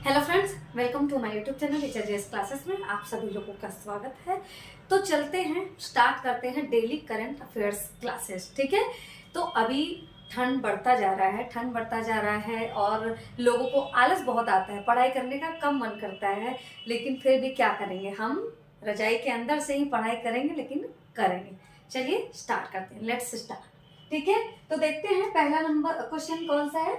Hello friends, welcome to my YouTube channel HRJS classes में आप सभी लोगों का स्वागत है। तो चलते हैं, स्टार्ट करते हैं डेली करंट अफेयर्स क्लासेस। ठीक है, तो अभी ठंड बढ़ता जा रहा है और लोगों को आलस बहुत आता है, पढ़ाई करने का कम मन करता है। लेकिन फिर भी क्या करेंगे, हम रजाई के अंदर से ही पढ़ाई करेंगे, लेकिन करेंगे। चलिए स्टार्ट करते हैं, लेट्स स्टार्ट। ठीक है, तो देखते हैं पहला नंबर क्वेश्चन कौन सा है।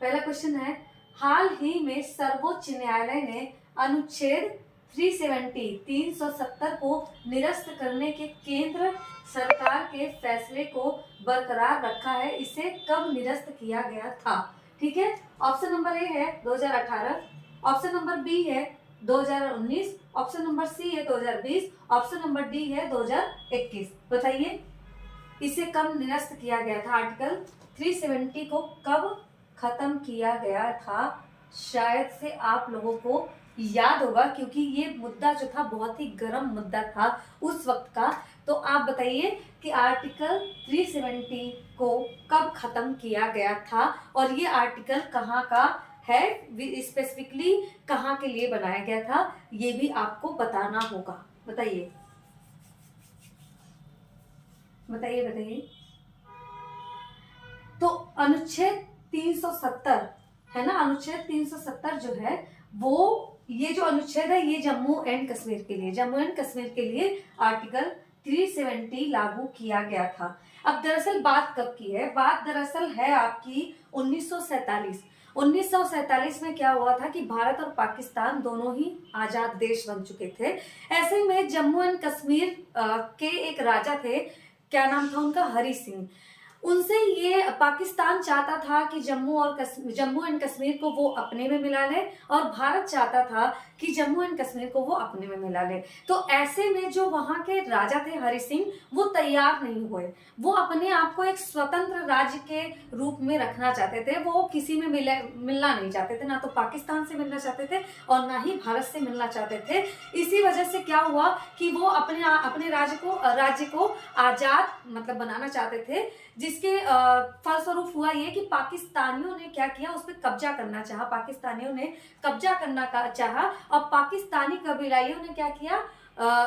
पहला क्वेश्चन है, हाल ही में सर्वोच्च न्यायालय ने अनुच्छेद 370 को निरस्त करने के केंद्र सरकार के फैसले को बरकरार रखा है। इसे कब निरस्त किया गया था? ठीक है, ऑप्शन नंबर ए है 2018, ऑप्शन नंबर बी है 2019, ऑप्शन नंबर सी है 2020, ऑप्शन नंबर डी है 2021। बताइए इसे कब निरस्त किया गया था? आर्टिकल 370 को कब खत्म किया गया था? शायद से आप लोगों को याद होगा, क्योंकि ये मुद्दा जो था बहुत ही गर्म मुद्दा था उस वक्त का। तो आप बताइए कि आर्टिकल 370 को कब खत्म किया गया था और ये आर्टिकल कहाँ का है, स्पेसिफिकली कहाँ के लिए बनाया गया था, ये भी आपको बताना होगा। बताइए बताइए बताइए। तो अनुच्छेद 370 है ना, अनुच्छेद 370 जो है वो, ये जो अनुच्छेद है ये जम्मू एंड कश्मीर के लिए आर्टिकल 370 लागू किया गया था। अब दरअसल बात कब की है? बात दरअसल है आपकी 1947। 1947 में क्या हुआ था कि भारत और पाकिस्तान दोनों ही आजाद देश बन चुके थे। ऐसे में जम्मू एंड कश्मीर के एक राजा थे, क्या नाम था उनका? हरि सिंह। उनसे ये पाकिस्तान चाहता था कि जम्मू एंड कश्मीर को वो अपने में मिला ले, और भारत चाहता था कि जम्मू एंड कश्मीर को वो अपने में मिला ले। तो ऐसे में जो वहां के राजा थे हरि सिंह, वो तैयार नहीं हुए। वो अपने आप को एक स्वतंत्र राज्य के रूप में रखना चाहते थे। वो किसी में मिलना नहीं चाहते थे, ना तो पाकिस्तान से मिलना चाहते थे और ना ही भारत से मिलना चाहते थे। इसी वजह से क्या हुआ कि वो अपने राज्य को आजाद मतलब बनाना चाहते थे, जिसके फलस्वरूप हुआ ये कि पाकिस्तानियों ने क्या किया, उस पर कब्जा करना चाहा। पाकिस्तानियों ने कब्जा करना चाहा और पाकिस्तानी कबीलाइयों ने क्या किया,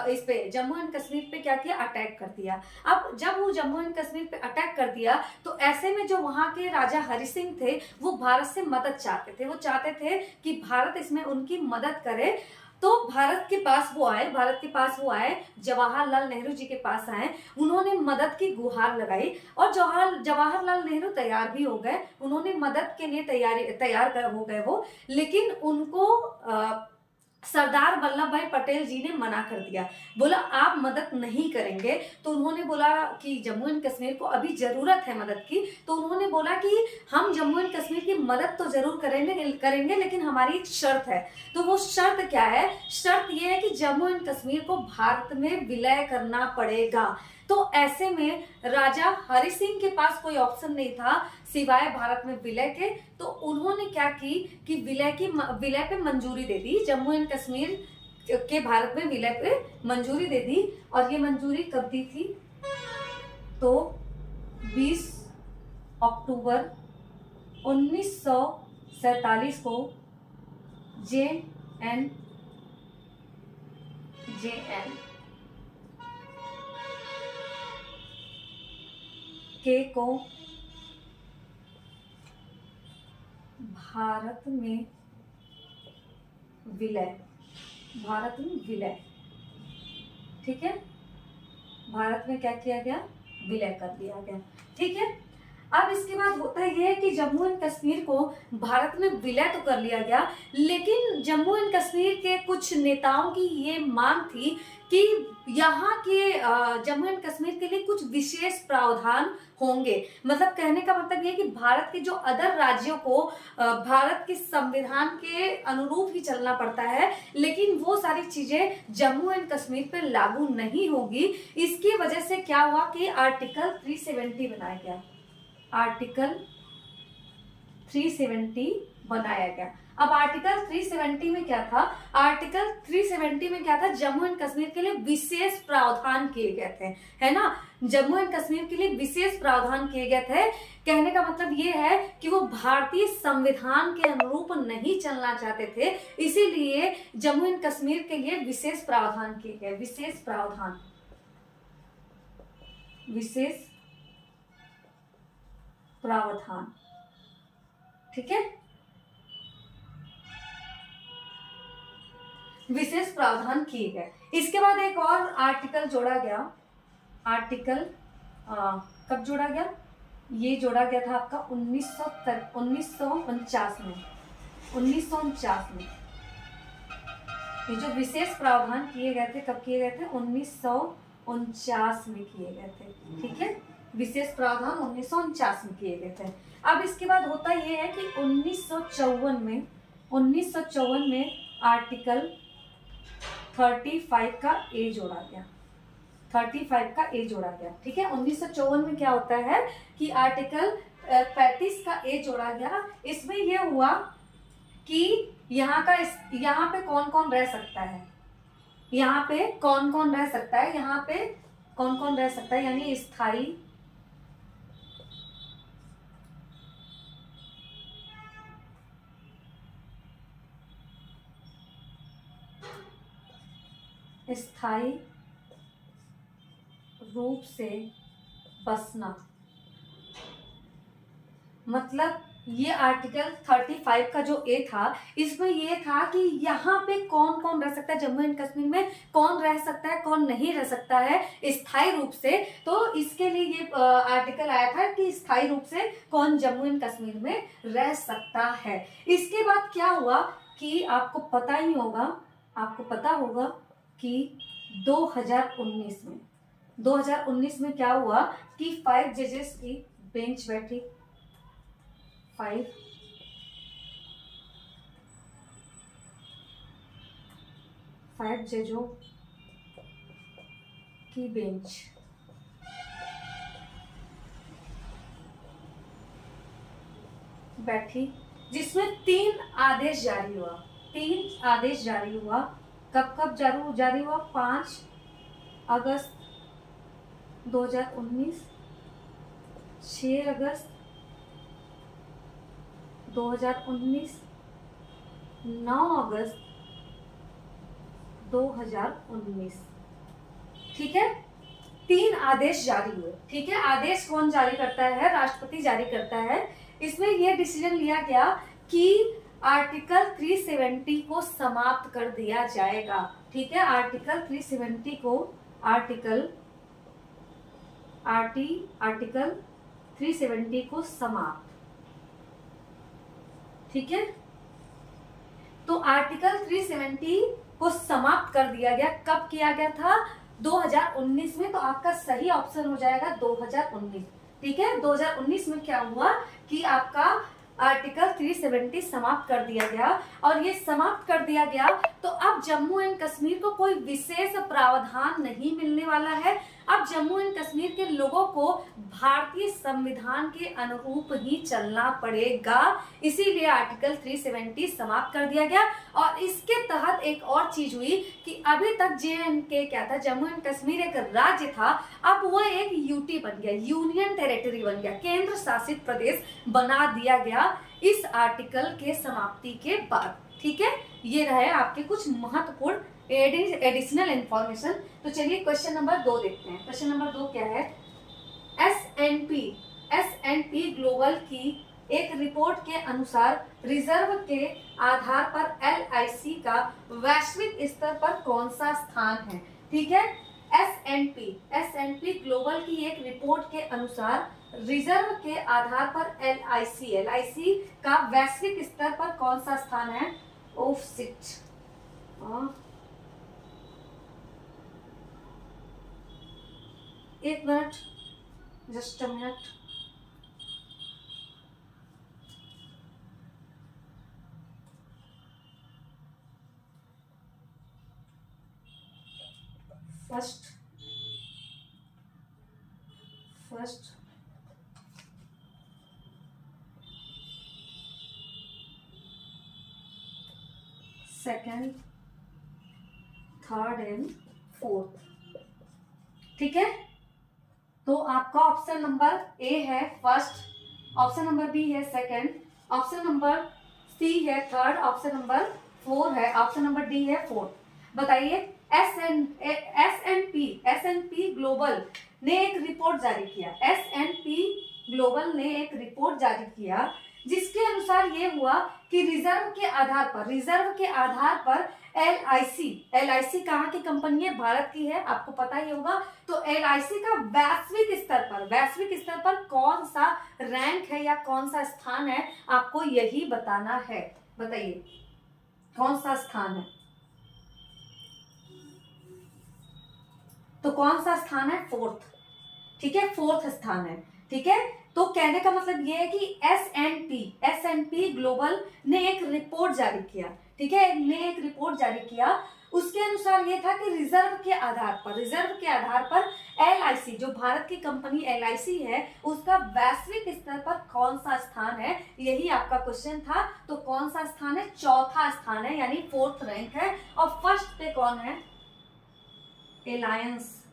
इस पे जम्मू एंड कश्मीर पे क्या किया, अटैक कर दिया। अब जब वो जम्मू एंड कश्मीर पे अटैक कर दिया, तो ऐसे में जो वहां के राजा हरि सिंह थे वो भारत से मदद चाहते थे। वो चाहते थे कि भारत इसमें उनकी मदद करे। तो भारत के पास वो आए, जवाहरलाल नेहरू जी के पास आए। उन्होंने मदद की गुहार लगाई और जवाहरलाल नेहरू तैयार भी हो गए। उन्होंने मदद के लिए तैयार हो गए वो, लेकिन उनको सरदार वल्लभ भाई पटेल जी ने मना कर दिया। बोला आप मदद नहीं करेंगे। तो उन्होंने बोला कि जम्मू एंड कश्मीर को अभी जरूरत है मदद की। तो उन्होंने बोला कि हम जम्मू एंड कश्मीर की मदद तो जरूर करेंगे, लेकिन हमारी एक शर्त है। तो वो शर्त क्या है? शर्त ये है कि जम्मू एंड कश्मीर को भारत में विलय करना पड़ेगा। तो ऐसे में राजा हरि सिंह के पास कोई ऑप्शन नहीं था सिवाय भारत में विलय के। तो उन्होंने क्या की कि विलय पे मंजूरी दे दी, जम्मू एंड कश्मीर के भारत में विलय पे मंजूरी दे दी। और ये मंजूरी कब दी थी? तो 20 अक्टूबर 1947 को JN के को भारत में विलय, ठीक है, भारत में क्या किया गया, विलय कर दिया गया। ठीक है, अब इसके बाद होता यह है कि जम्मू एंड कश्मीर को भारत में विलय तो कर लिया गया, लेकिन जम्मू एंड कश्मीर के कुछ नेताओं की ये मांग थी कि यहाँ के जम्मू एंड कश्मीर के लिए कुछ विशेष प्रावधान होंगे। मतलब कहने का मतलब ये कि भारत के जो अदर राज्यों को भारत के संविधान के अनुरूप ही चलना पड़ता है, लेकिन वो सारी चीजें जम्मू एंड कश्मीर पे लागू नहीं होगी। इसकी वजह से क्या हुआ कि आर्टिकल 370 बनाया गया। आर्टिकल 370 बनाया गया। अब आर्टिकल 370 में क्या था, आर्टिकल 370 में क्या था, जम्मू एंड कश्मीर के लिए विशेष प्रावधान किए गए थे, है ना, जम्मू एंड कश्मीर के लिए विशेष प्रावधान किए गए थे। कहने का मतलब ये है कि वो भारतीय संविधान के अनुरूप नहीं चलना चाहते थे, इसीलिए जम्मू एंड कश्मीर के लिए विशेष प्रावधान किए गए, विशेष प्रावधान, विशेष प्रावधान, ठीक है, विशेष प्रावधान किए गए। इसके बाद एक और आर्टिकल जोड़ा गया, आर्टिकल कब जोड़ा गया, ये जोड़ा गया था आपका 1949 में, 1949 में। ये जो विशेष प्रावधान किए गए थे कब किए गए थे, 1949 में किए गए थे, ठीक है, विशेष प्रावधान 1949 में किए गए थे। अब इसके बाद होता ये है कि 1954 में आर्टिकल 35 का ए जोड़ा गया, 35 का ए जोड़ा गया, ठीक है। 1954 में क्या होता है कि आर्टिकल 35 का ए जोड़ा गया। इसमें यह हुआ कि यहाँ पे कौन कौन रह सकता है, यहाँ पे कौन कौन रह सकता है, यहाँ पे कौन कौन रह सकता है, यानी स्थायी स्थायी रूप से बसना, मतलब ये आर्टिकल 35 का जो ए था, इसमें ये था कि यहाँ पे कौन कौन रह सकता है, जम्मू एंड कश्मीर में कौन रह सकता है, कौन नहीं रह सकता है स्थायी रूप से। तो इसके लिए ये आर्टिकल आया था कि स्थायी रूप से कौन जम्मू एंड कश्मीर में रह सकता है। इसके बाद क्या हुआ कि आपको पता ही होगा, आपको पता होगा कि 2019 में क्या हुआ कि 5 जजेस की बेंच बैठी, 5 जजों की बेंच बैठी, जिसमें 3 आदेश जारी हुआ, 3 आदेश जारी हुआ। कब कब जारी हुआ, 5 अगस्त 2019, 6 अगस्त 2019, 9 अगस्त 2019, ठीक है। 3 आदेश जारी हुए, ठीक है। आदेश कौन जारी करता है, राष्ट्रपति जारी करता है। इसमें यह डिसीजन लिया गया कि आर्टिकल 370 को समाप्त कर दिया जाएगा, ठीक है। आर्टिकल 370 को आर्टिकल 370 को समाप्त, ठीक है। तो आर्टिकल 370 को समाप्त कर दिया गया। कब किया गया था, 2019 में। तो आपका सही ऑप्शन हो जाएगा 2019, ठीक है। 2019 में क्या हुआ कि आपका आर्टिकल 370 समाप्त कर दिया गया, और ये समाप्त कर दिया गया तो अब जम्मू एंड कश्मीर को कोई विशेष प्रावधान नहीं मिलने वाला है। अब जम्मू एंड कश्मीर के लोगों को भारतीय संविधान के अनुरूप ही चलना पड़ेगा, इसीलिए आर्टिकल 370 समाप्त कर दिया गया। और इसके तहत एक और चीज हुई कि अभी तक JNK क्या था, जम्मू एंड कश्मीर एक राज्य था, अब वो एक यूटी बन गया, यूनियन टेरिटरी बन गया, केंद्र शासित प्रदेश बना दिया गया इस आर्टिकल के समाप्ति के बाद, ठीक है। ये रहे आपके कुछ महत्वपूर्ण एडिशनल इंफॉर्मेशन। तो चलिए क्वेश्चन नंबर 2 देखते हैं। क्वेश्चन नंबर 2 क्या है, S&P ग्लोबल की एक रिपोर्ट के अनुसार रिजर्व के आधार पर LIC का वैश्विक स्तर पर कौन सा स्थान है, ठीक है। S&P ग्लोबल की एक रिपोर्ट के अनुसार रिजर्व के आधार पर LIC का वैश्विक स्तर पर कौन सा स्थान है। ओफ सिट, एक minute, just a minute. First second, third and fourth. ठीक है, तो आपका ऑप्शन नंबर ए है फर्स्ट, ऑप्शन नंबर बी है सेकंड, ऑप्शन नंबर सी है थर्ड, ऑप्शन नंबर 4 है, ऑप्शन नंबर डी है फोर्थ। बताइए, एस एन पी ग्लोबल ने एक रिपोर्ट जारी किया, एस एन पी ग्लोबल ने एक रिपोर्ट जारी किया जिसके अनुसार ये हुआ कि रिजर्व के आधार पर एलआईसी कहाँ की कंपनी है? भारत की है, आपको पता ही होगा। तो एलआईसी का वैश्विक स्तर पर कौन सा रैंक है या कौन सा स्थान है, आपको यही बताना है। बताइए कौन सा स्थान है? तो कौन सा स्थान है? फोर्थ। ठीक है, फोर्थ स्थान है। ठीक है, तो कहने का मतलब ये है कि एस एन पी ग्लोबल ने एक रिपोर्ट जारी किया। ठीक है, ने एक रिपोर्ट जारी किया, उसके अनुसार ये था कि रिजर्व के आधार पर एलआईसी, जो भारत की कंपनी एलआईसी है, उसका वैश्विक स्तर पर कौन सा स्थान है, यही आपका क्वेश्चन था। तो कौन सा स्थान है? चौथा स्थान है, यानी फोर्थ रैंक है। और फर्स्ट पे कौन है? एलायंस,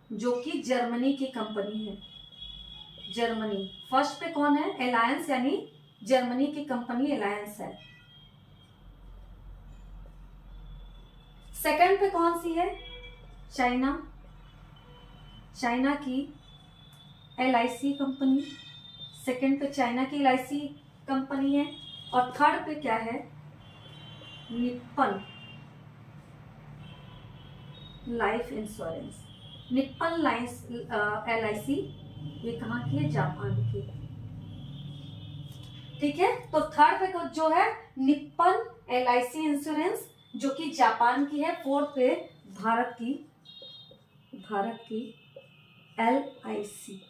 जो कि जर्मनी की कंपनी है। जर्मनी फर्स्ट पे कौन है? एलायंस, यानी जर्मनी की कंपनी एलायंस है। सेकंड पे कौन सी है? चाइना की एलआईसी कंपनी, सेकंड पे चाइना की एलआईसी कंपनी है। और थर्ड पे क्या है? Nippon life insurance, Nippon life LIC, ये कहाँ की है? जापान की। ठीक है, तो थर्ड पे जो है निप्पन एलआईसी इंश्योरेंस, जो कि जापान की है। फोर्थ पे भारत की एलआईसी।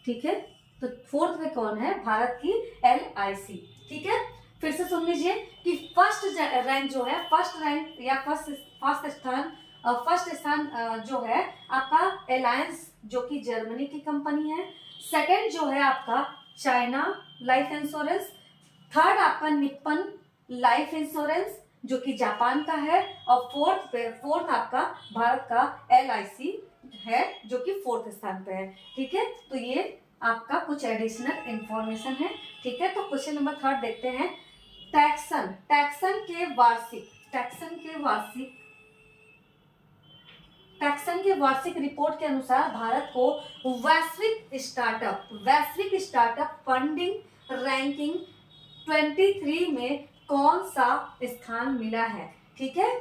ठीक है, तो फोर्थ पे कौन है? भारत की एलआईसी। ठीक है, फिर से सुन लीजिए कि फर्स्ट रैंक जो है, फर्स्ट रैंक या फर्स्ट स्थान जो है आपका एलायंस, जो कि जर्मनी की कंपनी है। सेकंड जो है आपका चाइना लाइफ इंश्योरेंस, थर्ड आपका निप्पन लाइफ इंश्योरेंस, जो कि जापान का है। और फोर्थ आपका भारत का एलआईसी है, जो कि फोर्थ स्थान पे है। ठीक है, तो ये आपका कुछ एडिशनल इंफॉर्मेशन है। ठीक है, तो क्वेश्चन नंबर थर्ड देखते हैं। टैक्सन के वार्षिक रिपोर्ट के अनुसार भारत को वैश्विक स्टार्टअप फंडिंग रैंकिंग 23 में कौन सा स्थान मिला है? ठीक है,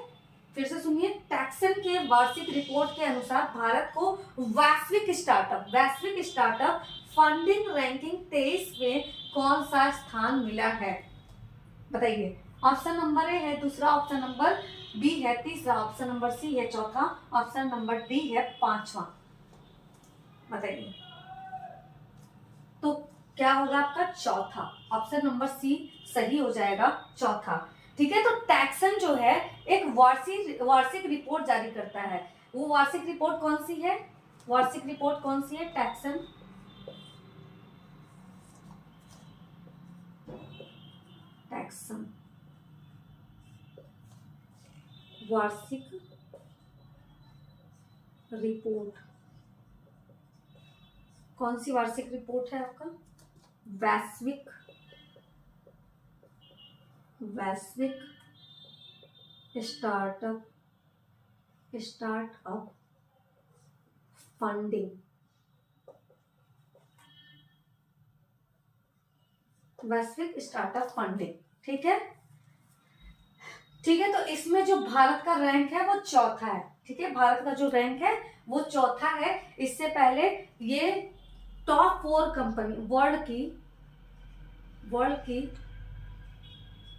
फिर से सुनिए, टैक्सन के वार्षिक रिपोर्ट के अनुसार भारत को वैश्विक स्टार्टअप फंडिंग रैंकिंग 23 में कौन सा स्थान मिला है? बताइए, ऑप्शन नंबर ए है दूसरा, ऑप्शन नंबर बी है तीसरा, ऑप्शन नंबर सी है चौथा, ऑप्शन नंबर डी है पांचवा। बताइए, तो क्या होगा आपका? चौथा, ऑप्शन नंबर सी सही हो जाएगा, चौथा। ठीक है, तो टैक्सन जो है एक वार्षिक रिपोर्ट जारी करता है। वो वार्षिक रिपोर्ट कौन सी है? टैक्सन वार्षिक रिपोर्ट, कौन सी वार्षिक रिपोर्ट है आपका? वैश्विक स्टार्टअप फंडिंग, वैश्विक स्टार्टअप फंडिंग। ठीक है, तो इसमें जो भारत का रैंक है वो चौथा है। ठीक है, भारत का जो रैंक है वो चौथा है। इससे पहले ये टॉप 4 कंपनी, वर्ल्ड की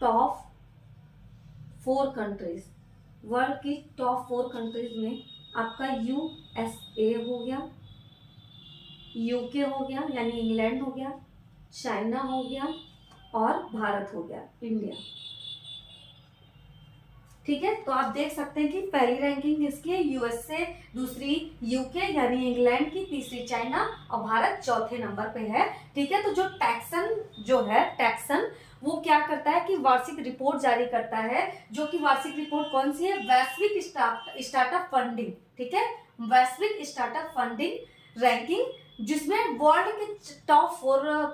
टॉप 4 कंट्रीज में आपका यूएसए हो गया, यूके हो गया यानी इंग्लैंड हो गया, चाइना हो गया और भारत हो गया, इंडिया। ठीक है। तो आप देख सकते हैं कि पहली रैंकिंग किसकी है, यूएसए, दूसरी यूके यानी इंग्लैंड की, तीसरी चाइना और भारत चौथे नंबर पे है। ठीक है। तो जो टैक्सन वो क्या करता है कि वार्षिक रिपोर्ट जारी करता है, जो कि वार्षिक रिपोर्ट कौन सी है, वैश्विक स्टार्टअप फंडिंग। ठीक है, वैश्विक स्टार्टअप फंडिंग रैंकिंग, जिसमें वर्ल्ड के टॉप 4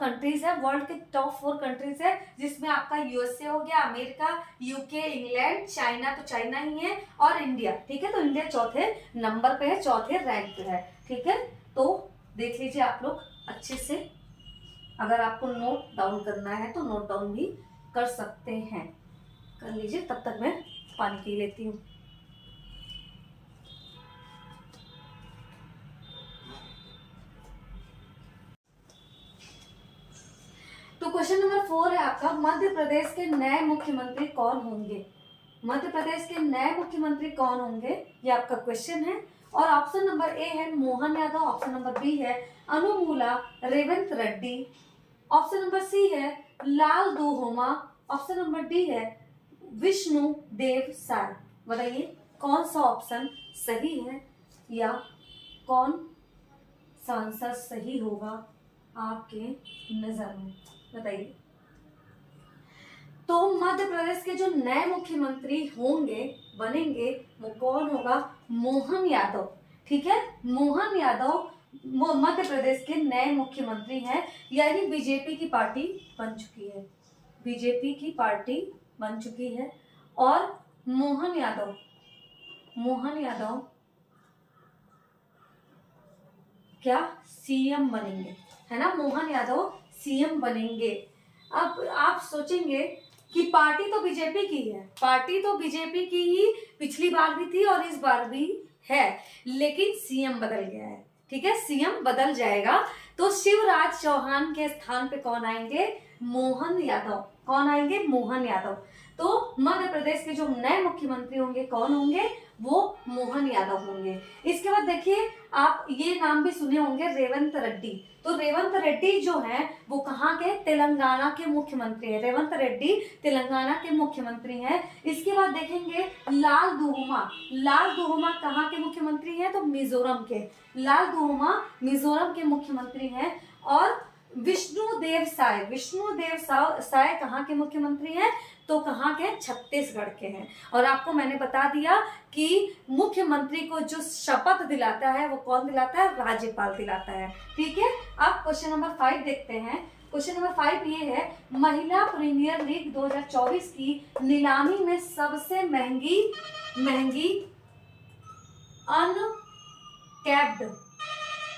कंट्रीज है, जिसमें आपका यूएसए हो गया, अमेरिका, यूके, इंग्लैंड, चाइना, तो चाइना ही है, और इंडिया। ठीक है। तो इंडिया चौथे नंबर पे है, चौथे रैंक पे है। ठीक है। तो देख लीजिए आप लोग अच्छे से, अगर आपको नोट डाउन करना है तो नोट डाउन भी कर सकते हैं, कर लीजिए। तब तक मैं पानी पी लेती हूँ। तो क्वेश्चन नंबर 4 है आपका, मध्य प्रदेश के नए मुख्यमंत्री कौन होंगे। मध्य प्रदेश के नए मुख्यमंत्री कौन होंगे, ये आपका क्वेश्चन है। और ऑप्शन नंबर ए है Mohan Yadav, option number B है Anumula Revanth Reddy, option number C है Lalduhoma, option number D है विष्णु देव साय। बताइए कौन सा ऑप्शन सही है या कौन सा आंसर सही होगा आपके नजर में, बताइए। तो मध्य प्रदेश के जो नए मुख्यमंत्री होंगे, बनेंगे, वो कौन होगा, मोहन यादव। ठीक है, मोहन यादव मध्य प्रदेश के नए मुख्यमंत्री हैं, यानी बीजेपी की पार्टी बन चुकी है, बीजेपी की पार्टी बन चुकी है। और मोहन यादव क्या सीएम बनेंगे, है ना, मोहन यादव सीएम बनेंगे। अब आप सोचेंगे कि पार्टी तो बीजेपी की है, पार्टी तो बीजेपी की ही पिछली बार भी थी और इस बार भी है, लेकिन सीएम बदल गया है। ठीक है, सीएम बदल जाएगा, तो शिवराज चौहान के स्थान पे कौन आएंगे, मोहन यादव। कौन आएंगे, मोहन यादव। तो मध्य प्रदेश के जो नए मुख्यमंत्री होंगे कौन होंगे, वो मोहन यादव होंगे। इसके बाद देखिए, आप ये नाम भी सुने होंगे रेवंत रेड्डी। तो रेवंत रेड्डी जो है वो कहाँ के, तेलंगाना के मुख्यमंत्री है, रेवंत रेड्डी तेलंगाना के मुख्यमंत्री हैं। इसके बाद देखेंगे लाल दुहोमा कहाँ के मुख्यमंत्री हैं, तो मिजोरम के, लाल दुहोमा मिजोरम के मुख्यमंत्री हैं। और विष्णुदेव साय कहाँ के मुख्यमंत्री हैं, तो कहाँ के, छत्तीसगढ़ के हैं। और आपको मैंने बता दिया कि मुख्यमंत्री को जो शपथ दिलाता है वो कौन दिलाता है, राज्यपाल दिलाता है। ठीक है। अब क्वेश्चन नंबर 5 देखते हैं। क्वेश्चन नंबर 5 ये है, महिला प्रीमियर लीग 2024 की नीलामी में सबसे महंगी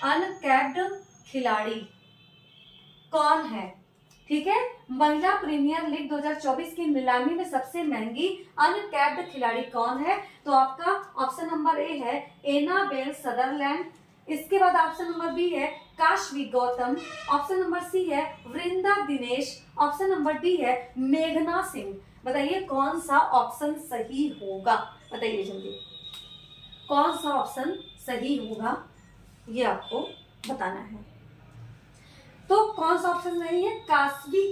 अनकैप्ड खिलाड़ी कौन है। ठीक है, महिला प्रीमियर लीग 2024 की नीलामी में सबसे महंगी अनकैप्ड खिलाड़ी कौन है, तो आपका ऑप्शन नंबर ए है एनाबेल सदरलैंड, इसके बाद ऑप्शन नंबर बी है Kashvi Gautam, option number C है Vrinda Dinesh, option number D है मेघना सिंह। बताइए कौन सा ऑप्शन सही होगा, बताइए जल्दी, कौन सा ऑप्शन सही होगा, ये आपको बताना है। तो कौन सा ऑप्शन सही है, काशवी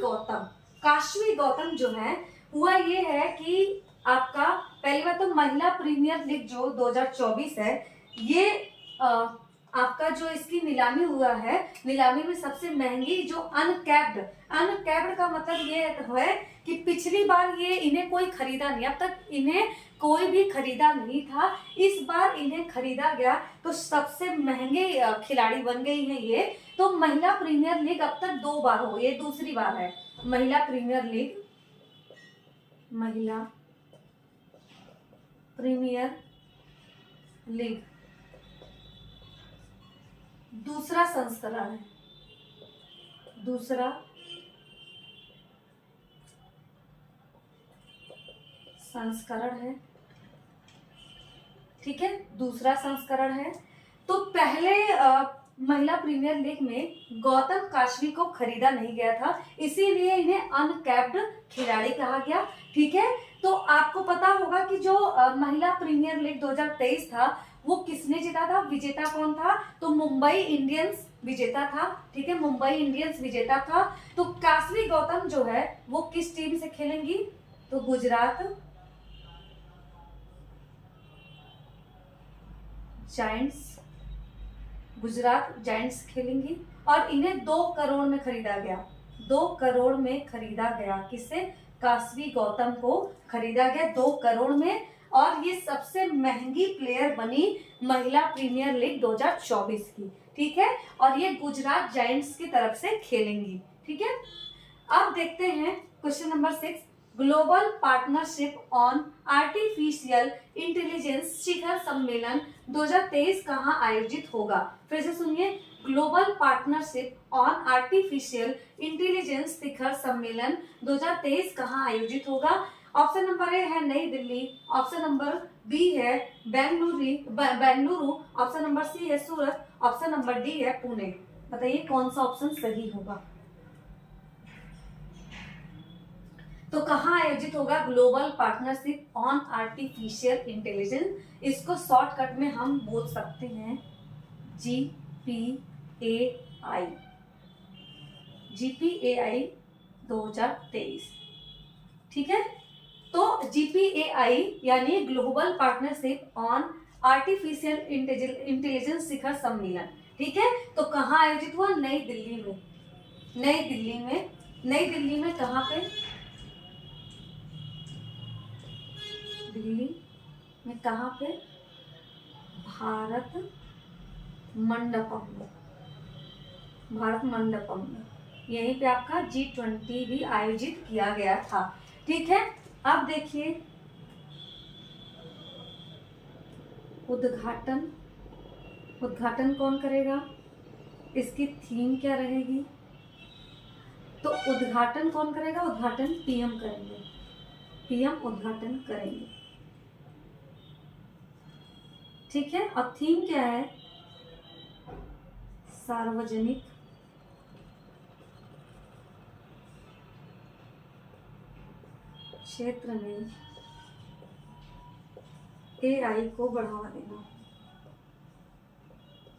गौतम जो है, हुआ ये है कि आपका पहली बात तो महिला प्रीमियर लीग जो 2024 है, ये आपका जो इसकी नीलामी हुआ है, नीलामी में सबसे महंगी जो अनकैप्ड का मतलब ये है कि पिछली बार ये इन्हें कोई खरीदा नहीं, अब तक इन्हें कोई भी खरीदा नहीं था, इस बार इन्हें खरीदा गया तो सबसे महंगे खिलाड़ी बन गई हैं ये। तो महिला प्रीमियर लीग अब तक 2 बार हो, ये दूसरी बार है, महिला प्रीमियर लीग दूसरा संस्करण है। ठीक है, दूसरा संस्करण है। तो पहले महिला प्रीमियर लीग में गौतम काशवी को खरीदा नहीं गया था, इसीलिए इन्हें अनकैप्ड खिलाड़ी कहा गया। ठीक है, तो आपको पता होगा कि जो महिला प्रीमियर लीग 2023 था वो किसने जीता था, विजेता कौन था, तो मुंबई इंडियंस विजेता था। ठीक है, मुंबई इंडियंस विजेता था। तो काशवी गौतम जो है वो किस टीम से खेलेंगी, तो गुजरात जायंट्स खेलेंगी और इन्हें 2 करोड़ में खरीदा गया। 2 करोड़ में खरीदा गया। किससे? कास्वी गौतम को खरीदा गया 2 करोड़ में। और ये सबसे महंगी प्लेयर बनी महिला प्रीमियर लीग 2024 की। ठीक है, और ये गुजरात जायंट्स की तरफ से खेलेंगी। ठीक है, अब देखते हैं question number 6। Global partnership on artificial intelligence शिखर सम्मेलन 2023 कहाँ आयोजित होगा? फिर से सुनिए, global partnership on artificial intelligence शिखर सम्मेलन 2023 कहाँ आयोजित होगा? ऑप्शन नंबर ए है नई दिल्ली, ऑप्शन नंबर बी है बेंगलुरु, ऑप्शन नंबर सी है सूरत, ऑप्शन नंबर डी है पुणे। बताइए कौन सा ऑप्शन सही होगा? तो कहाँ आयोजित होगा global partnership on artificial intelligence? इसको शॉर्टकट में हम बोल सकते हैं GPAI। GPAI 2023। ठीक है, तो GPAI यानी global partnership on artificial intelligence शिखर सम्मेलन। ठीक है, तो कहाँ आयोजित हुआ? नई दिल्ली में। नई दिल्ली में कहाँ पे? दिल्ली में कहाँ पे? भारत मंडपम में। यहीं पे आपका G20 भी आयोजित किया गया था। ठीक है, अब देखिए उद्घाटन कौन करेगा? इसकी थीम क्या रहेगी? तो उद्घाटन कौन करेगा? उद्घाटन PM करेंगे। PM उद्घाटन करेंगे। ठीक है, और थीम क्या है? सार्वजनिक क्षेत्र में AI को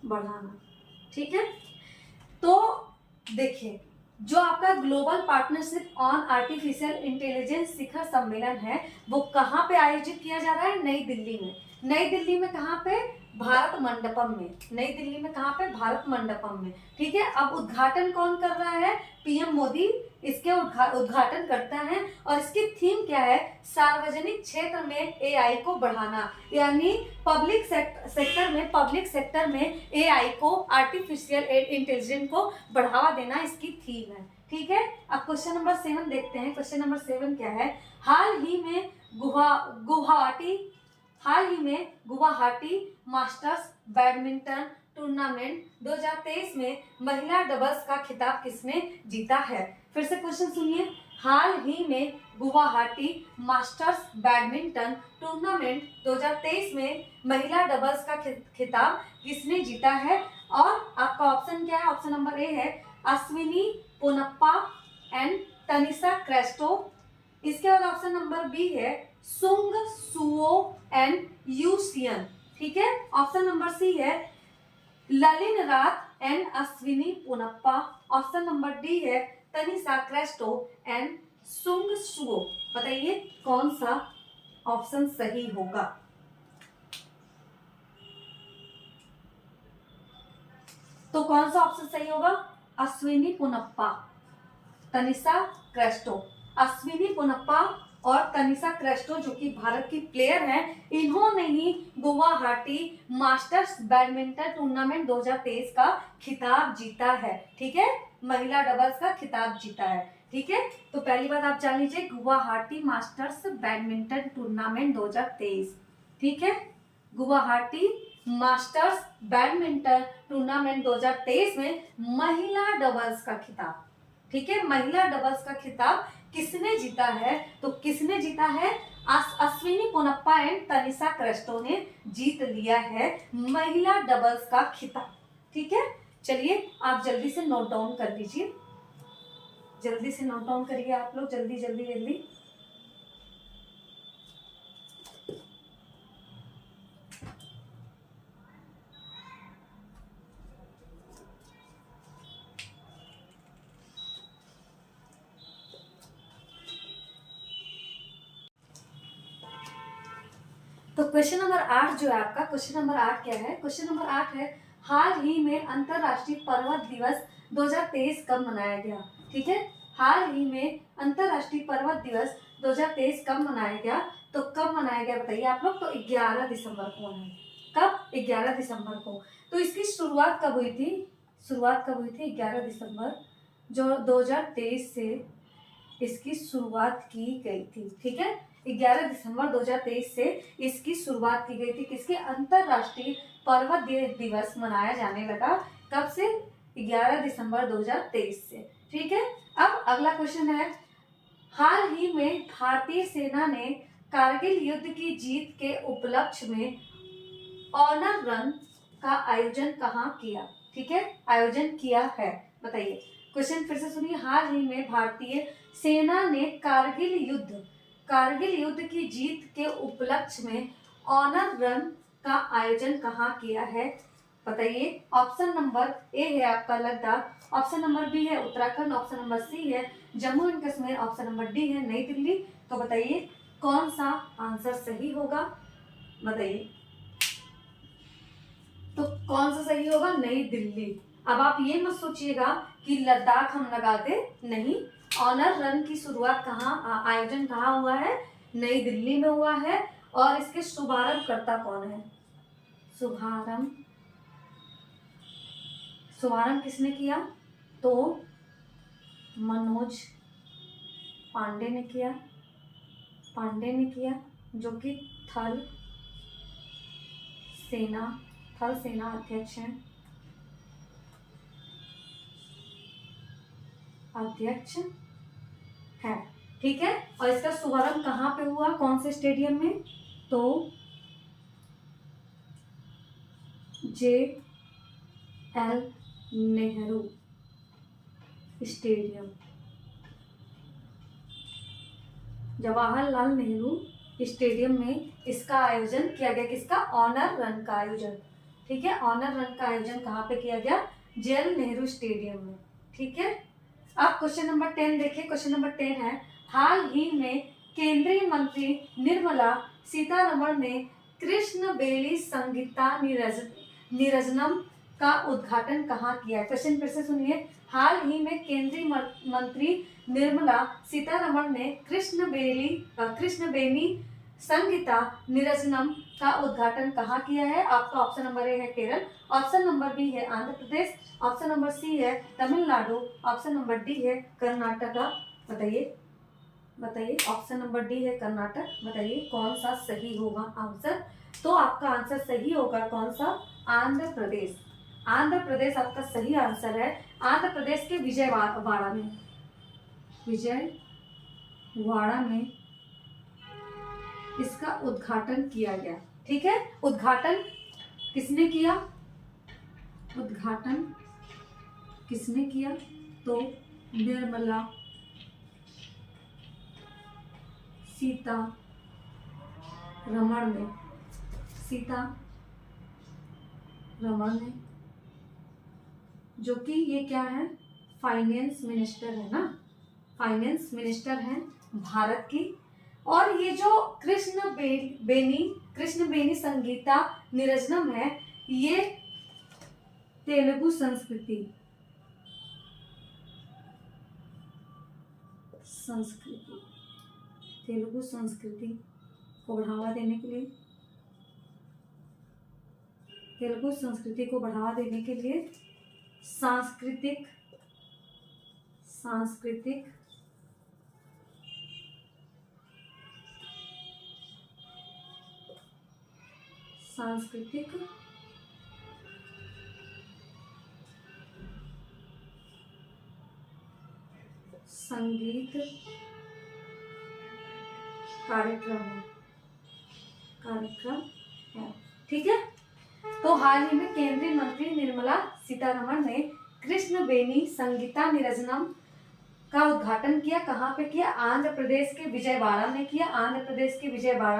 बढ़ाना। ठीक है, तो देखिए जो आपका global partnership on artificial intelligence शिखर सम्मेलन है वो कहाँ पे आयोजित किया जा रहा है? नई दिल्ली में। नई दिल्ली में कहाँ पे? भारत मंडपम में। नई दिल्ली में कहाँ पे? भारत मंडपम में। ठीक है, अब उद्घाटन कौन कर रहा है? PM मोदी इसके उद्घाटन करता है। और इसकी थीम क्या है? सार्वजनिक क्षेत्र में AI को बढ़ाना, यानी पब्लिक सेक्टर में AI को, आर्टिफिशियल इंटेलिजेंस को बढ़ावा देना इसकी थीम है। ठीक है, अब क्वेश्चन नंबर 7 देखते हैं। क्वेश्चन नंबर 7 क्या है? हाल ही में गुवाहाटी मास्टर्स बैडमिंटन टूर्नामेंट 2023 में महिला डबल्स का खिताब किसने जीता है? फिर से क्वेश्चन सुनिए, हाल ही में गुवाहाटी मास्टर्स बैडमिंटन टूर्नामेंट 2023 में महिला डबल्स का खिताब किसने जीता है? और आपका ऑप्शन क्या है? ऑप्शन नंबर ए है अश्विनी पोनप्पा एंड तनिषा क्रेस्टो। इसके बाद ऑप्शन नंबर बी है सुंग सुओ एंड यू सियन। ठीक है, ऑप्शन नंबर सी है ललिन रात and Ashwini Ponnappa. Option number D है तनिषा क्रेस्टो एंड सुंग सुओ। बताइए कौन सा ऑप्शन सही होगा? तो कौन सा ऑप्शन सही होगा? अश्विनी पोनप्पा, तनिषा क्रेस्टो। अश्विनी पोनप्पा और तनिषा क्रेस्टो जो कि भारत की प्लेयर हैं, इन्होंने ही गुवाहाटी मास्टर्स बैडमिंटन टूर्नामेंट 2023 का खिताब जीता है। ठीक है, महिला डबल्स का खिताब जीता है। ठीक है, तो पहली बात आप जान लीजिए गुवाहाटी मास्टर्स बैडमिंटन टूर्नामेंट 2023। ठीक है, गुवाहाटी मास्टर्स बैडमिंटन टूर्नामेंट 2023 में महिला डबल्स का खिताब। ठीक है, महिला डबल्स का खिताब किसने जीता है? तो किसने जीता है? अश्विनी पोनप्पा एंड तनिषा क्रेस्टो ने जीत लिया है महिला डबल्स का खिताब। ठीक है, चलिए आप जल्दी से नोट डाउन कर लीजिए। जल्दी से नोट डाउन करिए आप लोग, जल्दी जल्दी जल्दी। तो क्वेश्चन नंबर 8 जो है आपका, क्वेश्चन नंबर 8 क्या है? क्वेश्चन नंबर 8 है हाल ही में अंतरराष्ट्रीय पर्वत दिवस 2023 कब मनाया गया? ठीक है, हाल ही में अंतरराष्ट्रीय पर्वत दिवस 2023 कब मनाया गया? तो कब मनाया गया बताइए आप लोग? तो 11 दिसंबर को मनाया। कब? 11 दिसंबर को। तो इसकी शुरुआत कब हुई थी? शुरुआत कब हुई थी? 11 दिसंबर जो 2023 से इसकी शुरुआत की गई थी। ठीक है, 11 दिसंबर 2023 से इसकी शुरुआत की गई थी। किसके? अंतरराष्ट्रीय पर्वत दिवस मनाया जाने लगा। कब से? 11 दिसंबर 2023 से। ठीक है, अब अगला क्वेश्चन है हाल ही में भारतीय सेना ने कारगिल युद्ध की जीत के उपलक्ष्य में ऑनर रन का आयोजन कहाँ किया? ठीक है, आयोजन किया है, बताइए। क्वेश्चन फिर से सुनिए, हाल ही में भारतीय सेना ने कारगिल युद्ध की जीत के उपलक्ष्य में ऑनर रन का आयोजन कहाँ किया है? बताइए। ऑप्शन नंबर ए है आपका लद्दाख, ऑप्शन नंबर बी है उत्तराखंड, ऑप्शन नंबर सी है Jammu and Kashmir, option number D है नई दिल्ली। तो बताइए कौन सा आंसर सही होगा? बताइए तो कौन सा सही होगा? नई दिल्ली। अब आप ये मत सोचिएगा कि लद्दाख हम लगाते नहीं। ऑनर रन की शुरुआत कहाँ, आयोजन कहाँ हुआ है? नई दिल्ली में हुआ है। और इसके शुभारंभकर्ता कौन है? शुभारंभ किसने किया? तो मनोज पांडे ने किया, जो कि थल सेना अध्यक्ष है। ठीक है, और इसका शुभारंभ कहाँ पे हुआ? कौन से स्टेडियम में? तो JL Nehru stadium, Jawaharlal Nehru stadium में इसका आयोजन किया गया। किसका? ऑनर रन का आयोजन। ठीक है, ऑनर रन का आयोजन कहाँ पे किया गया? JL नेहरू स्टेडियम में। ठीक है, अब क्वेश्चन नंबर 10 देखिए। क्वेश्चन नंबर 10 है हाल ही में केंद्रीय मंत्री निर्मला सीतारमण ने कृष्ण बेली संगीता निरजनम का उद्घाटन कहाँ किया? क्वेश्चन फिर से सुनिए, हाल ही में केंद्रीय मंत्री निर्मला सीतारमण ने कृष्ण बेनी संगीता निरजनम का उद्घाटन कहाँ किया है? आपका ऑप्शन नंबर ए है केरल, ऑप्शन नंबर बी है Andhra Pradesh, option number C है तमिलनाडु, ऑप्शन नंबर डी है कर्नाटका। बताइए ऑप्शन नंबर डी है कर्नाटक। बताइए कौन सा सही होगा आंसर? तो आपका आंसर सही होगा कौन सा? आंध्र प्रदेश। आंध्र प्रदेश आपका सही आंसर है। आंध्र प्रदेश के विजयवाड़ा में इसका उद्घाटन किया गया। ठीक है, उद्घाटन किसने किया? तो निर्मला सीतारमण ने, जो कि ये क्या है? फाइनेंस मिनिस्टर है ना, फाइनेंस मिनिस्टर हैं भारत की। और ये जो कृष्ण बेनी संगीता निरजनम है, ये तेलुगु संस्कृति को बढ़ावा देने के लिए सांस्कृतिक संगीत कार्यक्रम है। ठीक है, तो हाल ही में केंद्रीय मंत्री निर्मला सीतारमण ने कृष्ण बेनी संगीता निरजनम का उद्घाटन किया। कहाँ पे किया? आंध्र प्रदेश के विजयवाड़ा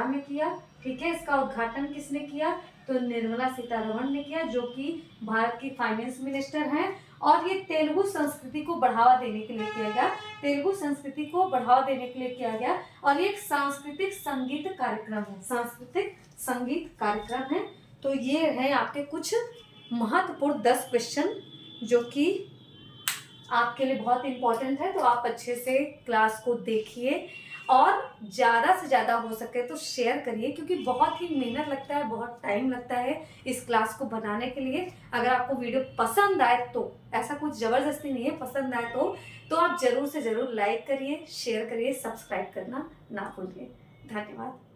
में किया। ठीक है, इसका उद्घाटन किसने किया? तो निर्मला सीतारमण ने किया, जो कि भारत की फाइनेंस मिनिस्टर हैं। और ये तेलुगु संस्कृति को बढ़ावा देने के लिए किया गया, तेलुगु संस्कृति को बढ़ावा देने के लिए किया गया। और ये एक सांस्कृतिक संगीत कार्यक्रम है, सांस्कृतिक संगीत कार्यक्रम है। तो ये है आपके कुछ महत्वपूर्ण 10 क्वेश्चन जो कि आपके लिए बहुत इंपॉर्टेंट है। तो आप अच्छे से क्लास को देखिए और ज़्यादा से ज़्यादा हो सके तो शेयर करिए, क्योंकि बहुत ही मेहनत लगता है, बहुत टाइम लगता है इस क्लास को बनाने के लिए। अगर आपको वीडियो पसंद आए तो, ऐसा कुछ ज़बरदस्ती नहीं है, पसंद आए तो आप ज़रूर से ज़रूर लाइक करिए, शेयर करिए, सब्सक्राइब करना ना भूलिए। धन्यवाद।